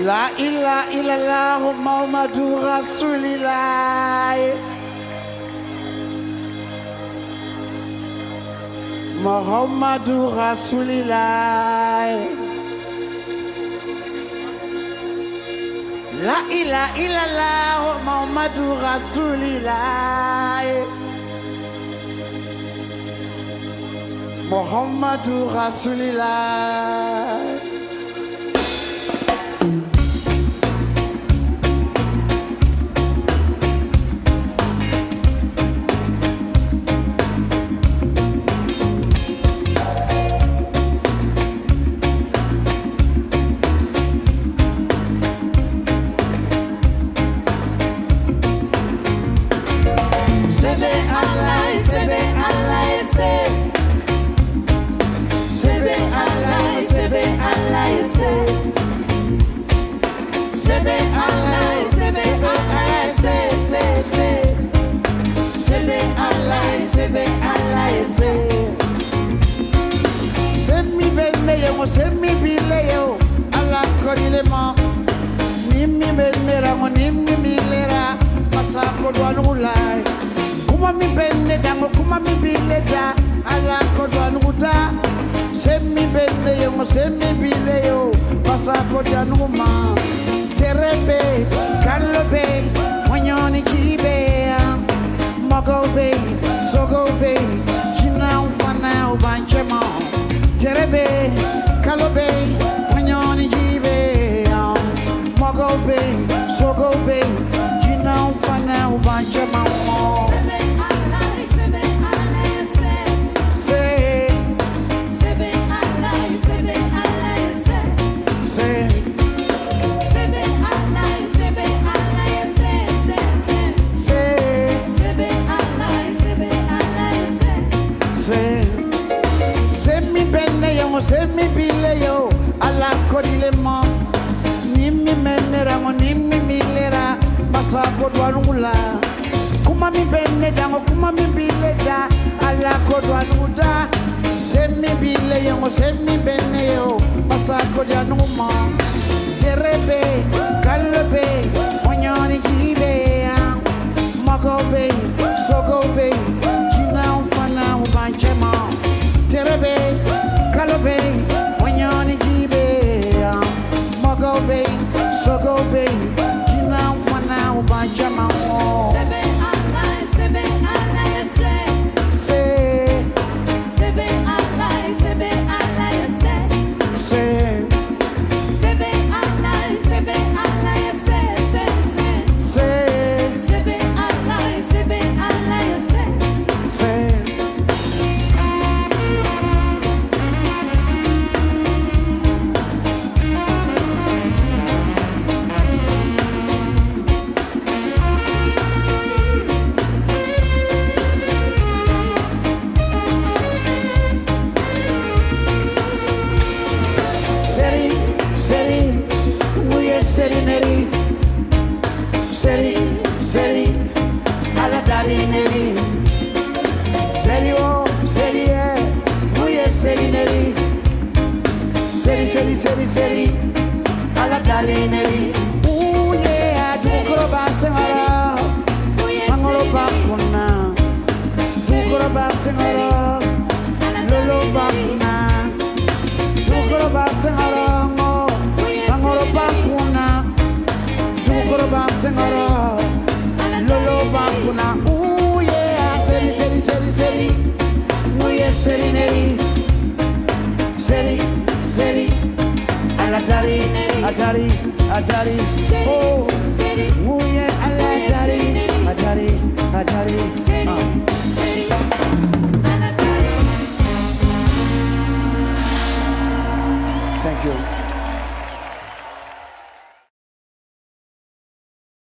La ilaha illallah Muhammadur Rasulillah. Muhammadur Rasulillah. La ilaha illallah Muhammadur Rasulillah. Muhammadur Rasulillah. Send me bileo ala korilema nimmi benera mo nimmi bilera masako dwanulai kuma mi benne dango kuma mi bileda ala ko dwanuta send me beneo mo send me bileo masako dwanuma terebe kalobe fonyoni kibe mogobe sogobe jina ufana ubanchema terebe kalobe fanyoni jibe mogobe sogobe jina ufana ubanja mamo Send me bileo ala korilema nimmi menera mo nimmi milera masako dwanula kuma mi benne dango kuma mi bileda ala ko dwanuda send me bileo send me beneo masako dwanuma terebe kalbe fonyoni jibe magobe sogobe jina ufana ubanchema terebe kalobe fonyoni jibe mogobe sogobe jina ufana ubanja mamo sebe Allah Seri ala dalineri uye adukro basengara sangoro bakuna dukro basengara lolo bakuna dukro basengara mo sangoro bakuna dukro basengara lolo bakuna uye seri uye serineri seri Atari, oh, yeah, Atari.